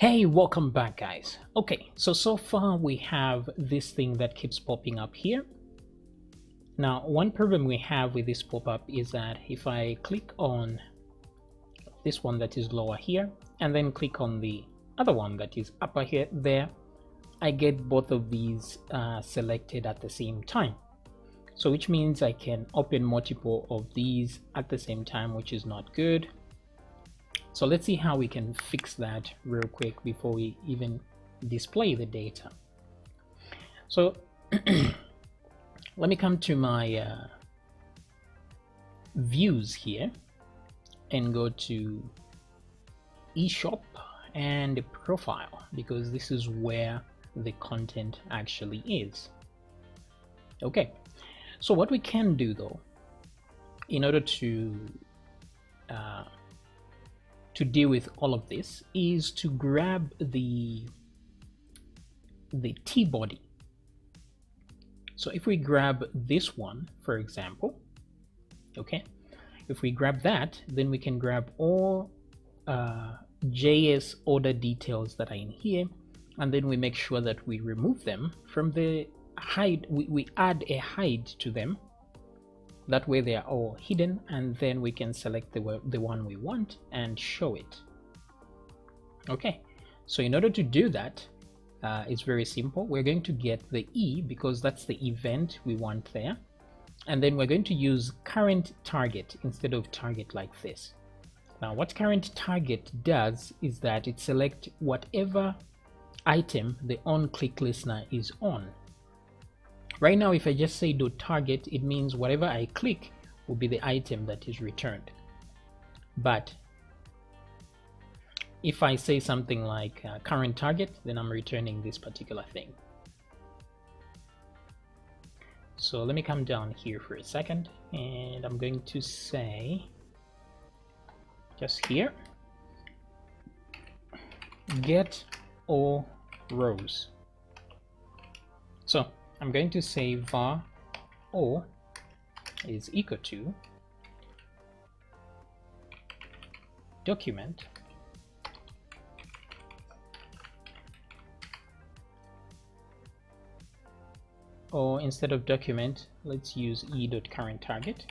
Hey, welcome back guys. Okay, so far we have this thing that keeps popping up here. Now, one problem we have with this pop-up is that if I click on this one that is lower here and then click on the other one that is upper here, I get both of these selected at the same time. So which means I can open multiple of these at the same time, which is not good. So let's see how we can fix that real quick before we even display the data. So let me come to my views here and go to eShop and profile, because this is where the content actually is. Okay, so what we can do though, in order to deal with all of this, is to grab the T-body. So if we grab this one, for example, okay, if we grab that, then we can grab all JS order details that are in here, and then we make sure that we remove them from the hide. We add a hide to them. That way they are all hidden, and then we can select the one we want and show it. Okay, so in order to do that, it's very simple. We're going to get the E, because that's the event we want there, and then we're going to use current target instead of target like this. Now what current target does is that it selects whatever item the on-click listener is on. Right now, if I just say .target, it means whatever I click will be the item that is returned. But if I say something like current target, then I'm returning this particular thing. So let me come down here for a second, and I'm going to say just here, get all rows. So I'm going to say var all is equal to document or instead of document, let's use e.currentTarget.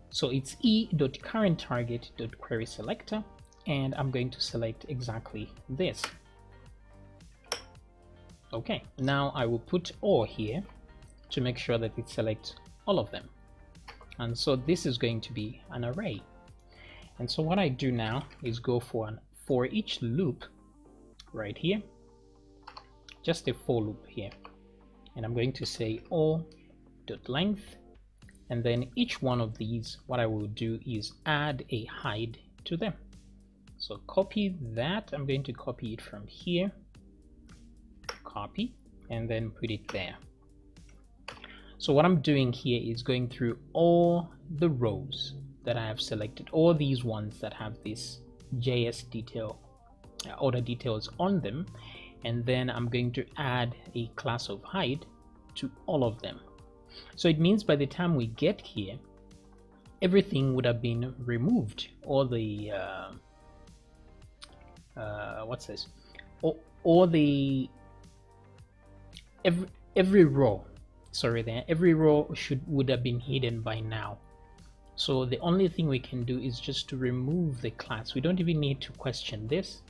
So it's e.currentTarget.querySelector, and I'm going to select exactly this. Okay, now I will put all here to make sure that it selects all of them. And so this is going to be an array. And so what I do now is go for an for each loop right here, just a for loop here. And I'm going to say all.length, and then each one of these, what I will do is add a hide to them. So copy that. I'm going to copy it from here, copy, and then put it there. So what I'm doing here is going through all the rows that I have selected, all these ones that have this JS detail order details on them, and then I'm going to add a class of hide to all of them. So it means by the time we get here, everything would have been removed. All the what's this? All the every row. Sorry, there. Every row would have been hidden by now. So the only thing we can do is just to remove the class. We don't even need to question this,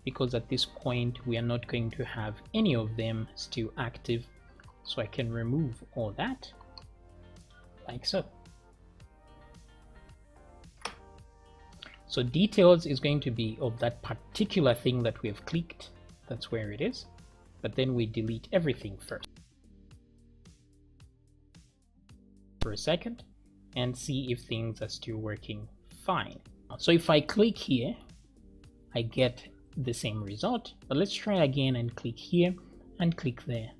because at this point we are not going to have any of them still active. So I can remove all that, like so. So details is going to be of that particular thing that we have clicked. That's where it is. But then we delete everything first for a second and see if things are still working fine. So if I click here, I get the same result, but let's try again and click here and click there.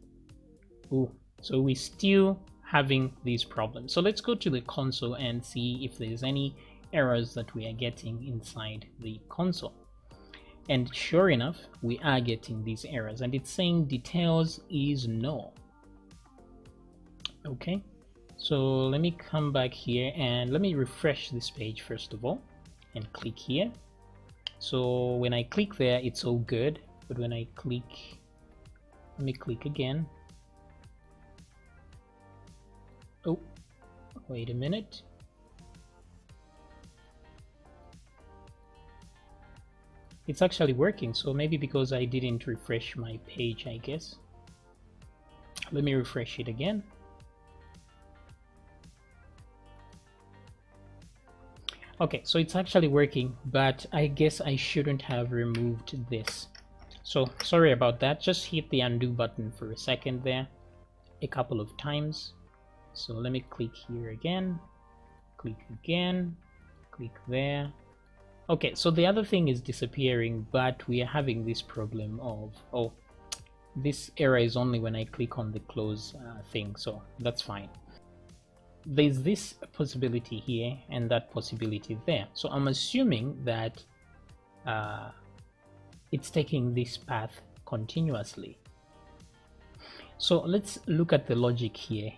Ooh, so we're still having these problems. So let's go to the console and see if there's any errors that we are getting inside the console. And sure enough, we are getting these errors, and it's saying details is null. Okay, So let me come back here and let me refresh this page first of all and click here. So when I click there, it's all good, but when I click, let me click again. Oh, wait a minute. It's actually working, so maybe because I didn't refresh my page, I guess. Let me refresh it again. Okay, so it's actually working, but I guess I shouldn't have removed this. So sorry about that. Just hit the undo button for a second there, a couple of times. So let me click here again, click again, click there. Okay, so the other thing is disappearing, but we are having this problem of, oh, this error is only when I click on the close thing, so that's fine. There's this possibility here and that possibility there. So I'm assuming that it's taking this path continuously. So let's look at the logic here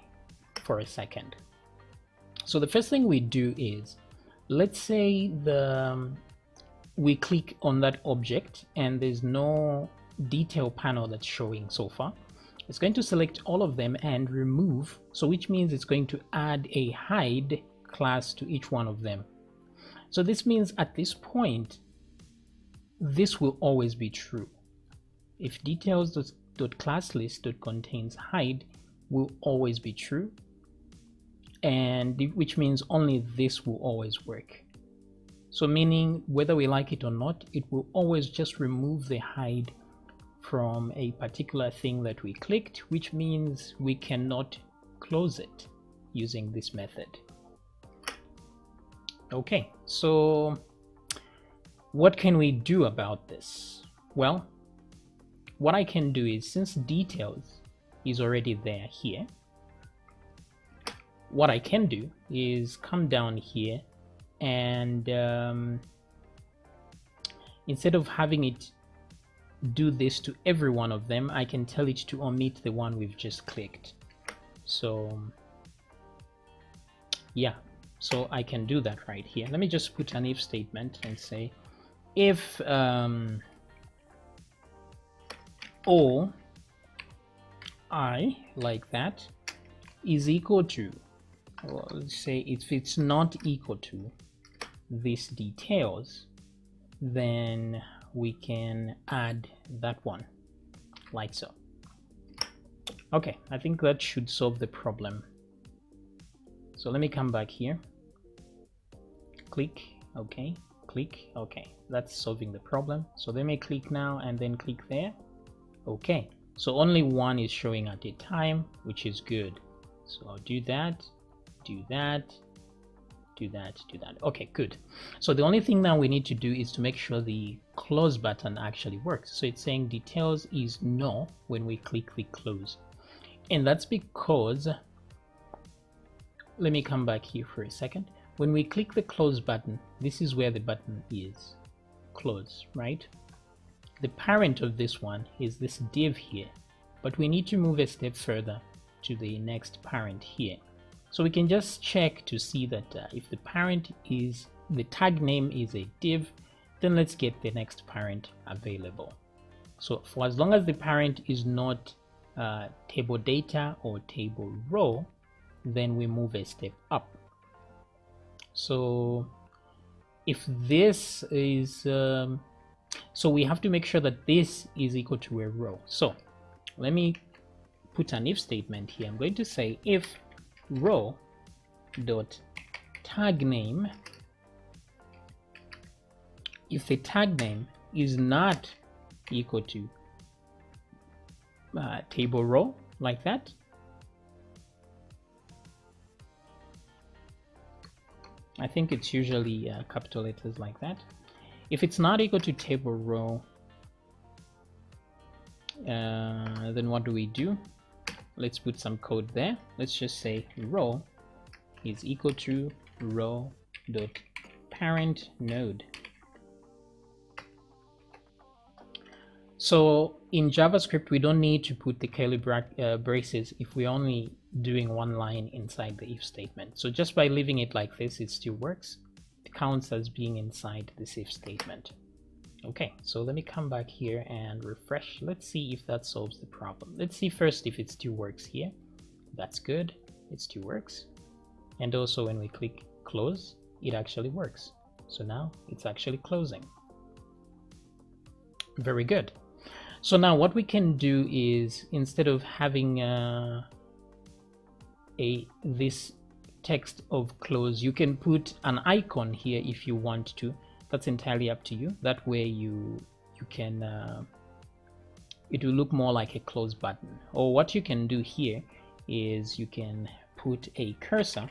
for a second. So the first thing we do is, let's say we click on that object and there's no detail panel that's showing so far. It's going to select all of them and remove, so which means it's going to add a hide class to each one of them. So this means at this point, this will always be true. If details.classlist.contains hide will always be true, and which means only this will always work. So meaning whether we like it or not, it will always just remove the hide from a particular thing that we clicked, which means we cannot close it using this method. Okay, so what can we do about this? Well, what I can do is, since details is already there here, what I can do is come down here and instead of having it do this to every one of them, I can tell it to omit the one we've just clicked. So yeah, so I can do that right here. Let me just put an if statement and say if all I like that is equal to, well, let's say if it's not equal to this details, then we can add that one like so. Okay, I think that should solve the problem. So let me come back here, click, okay, click, okay, that's solving the problem. So let me click now and then click there. Okay, so only one is showing at a time, which is good. So I'll do that, do that, do that, do that. Okay, good. So the only thing now we need to do is to make sure the close button actually works. So it's saying details is no when we click the close, and that's because, let me come back here for a second. When we click the close button, this is where the button is, close, right? The parent of this one is this div here, but we need to move a step further to the next parent here. So we can just check to see that if the parent is, the tag name is a div, then let's get the next parent available. So for as long as the parent is not table data or table row, then we move a step up. So if this is, so we have to make sure that this is equal to a row. So let me put an if statement here. I'm going to say if row dot tag name, if the tag name is not equal to table row, like that, I think it's usually capital letters like that. If it's not equal to table row, then what do? Let's put some code there. Let's just say row is equal to row dot parent node. So in JavaScript, we don't need to put the curly braces if we only doing one line inside the if statement. So just by leaving it like this, it still works. It counts as being inside this if statement. Okay, so let me come back here and refresh. Let's see if that solves the problem. Let's see first if it still works here. That's good, it still works. And also when we click close, it actually works. So now it's actually closing. Very good. So now what we can do is, instead of having this text of close, you can put an icon here if you want to. That's entirely up to you. That way you can it will look more like a close button. Or what you can do here is you can put a cursor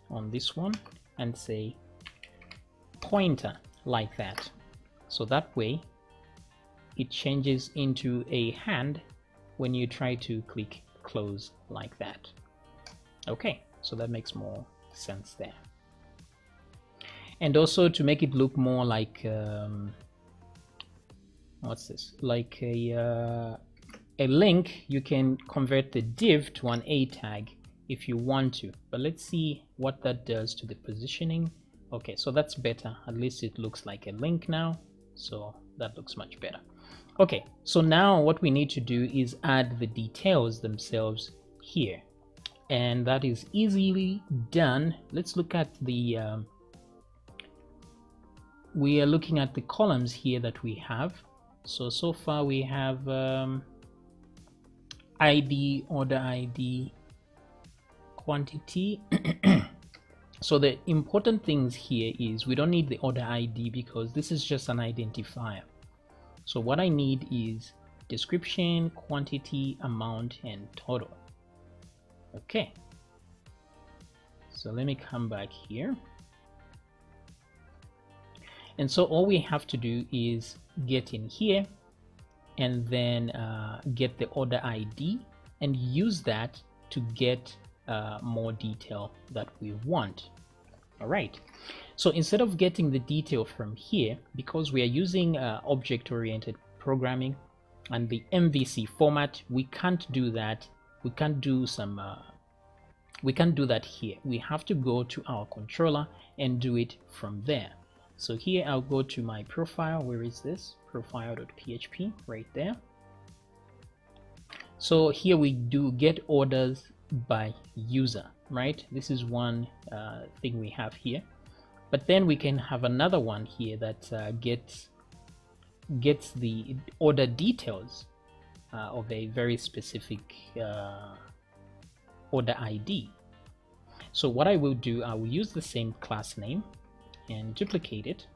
on this one and say pointer like that. So that way it changes into a hand when you try to click close like that. Okay, so that makes more sense there. And also to make it look more like what's this, like a link, you can convert the div to an a tag if you want to, but let's see what that does to the positioning. Okay, so that's better. At least it looks like a link now, so that looks much better. Okay, so now what we need to do is add the details themselves here, and that is easily done. Let's look at the we are looking at the columns here that we have. So far we have ID, order ID, quantity. So the important things here is we don't need the order ID because this is just an identifier. So what I need is description, quantity, amount, and total. Okay, so let me come back here. And so all we have to do is get in here and then get the order ID and use that to get more detail that we want. All right, so instead of getting the detail from here, because we are using object oriented programming and the MVC format, we can't do that. We can't do some we can't do that here. We have to go to our controller and do it from there. So here I'll go to my profile. Where is this? Profile.php, right there. So here we do get orders by user, right? This is one thing we have here, but then we can have another one here that gets the order details of a very specific order ID. So what I will do, I will use the same class name and duplicate it.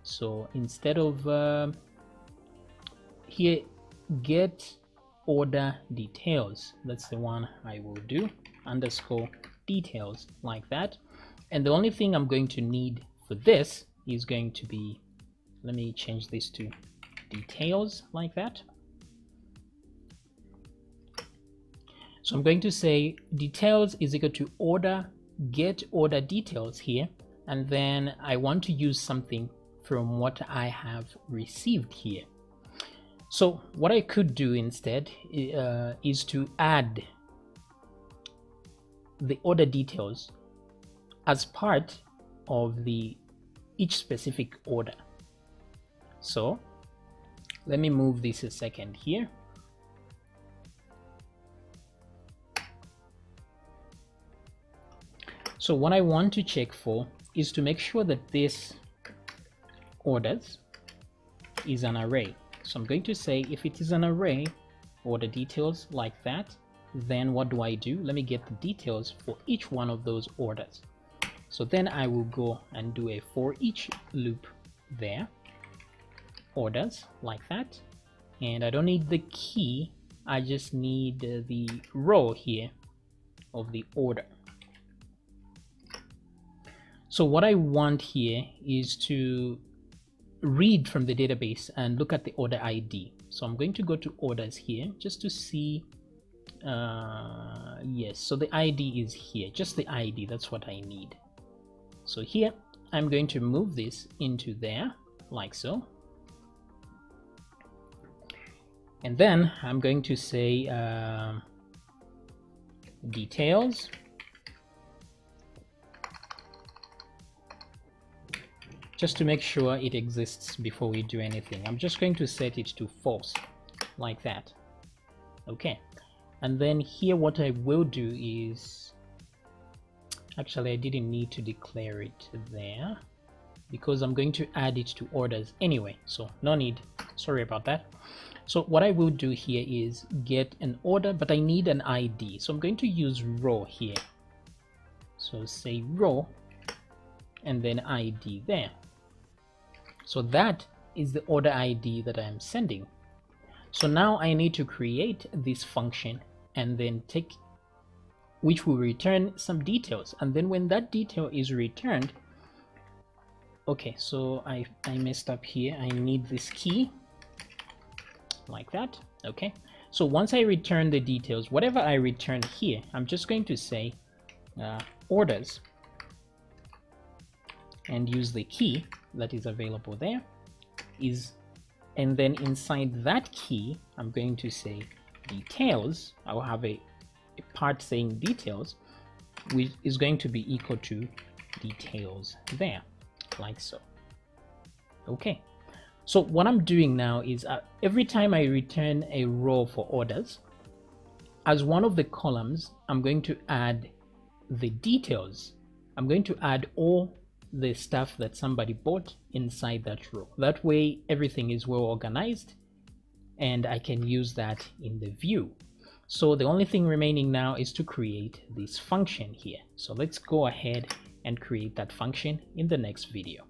So instead of here, get order details, that's the one I will do, underscore details like that. And the only thing I'm going to need for this is going to be, let me change this to details like that. So I'm going to say details is equal to order, get order details here, and then I want to use something from what I have received here. So what I could do instead is to add the order details as part of each specific order. So let me move this a second here. So what I want to check for is to make sure that this orders is an array. So I'm going to say if it is an array, order details like that, then what do? Let me get the details for each one of those orders. So then I will go and do a for each loop there, orders like that, and I don't need the key, I just need the row here of the order. So what I want here is to read from the database and look at the order ID. So I'm going to go to orders here just to see. Yes, so the ID is here, just the ID, that's what I need. So here I'm going to move this into there like so, and then I'm going to say details, just to make sure it exists before we do anything. I'm just going to set it to false, like that. Okay, and then here what I will do is, actually I didn't need to declare it there because I'm going to add it to orders anyway, so no need, sorry about that. So what I will do here is get an order, but I need an ID, so I'm going to use row here. So say row and then ID there. So that is the order ID that I'm sending. So now I need to create this function and then take, which will return some details. And then when that detail is returned, okay, so I messed up here. I need this key, like that. Okay, so once I return the details, whatever I return here, I'm just going to say orders and use the key that is available there is, and then inside that key I'm going to say details. I'll have a part saying details, which is going to be equal to details there, like so. Okay, so what I'm doing now is every time I return a row for orders, as one of the columns I'm going to add the details. I'm going to add all the stuff that somebody bought inside that row. That way everything is well organized and I can use that in the view. So the only thing remaining now is to create this function here. So let's go ahead and create that function in the next video.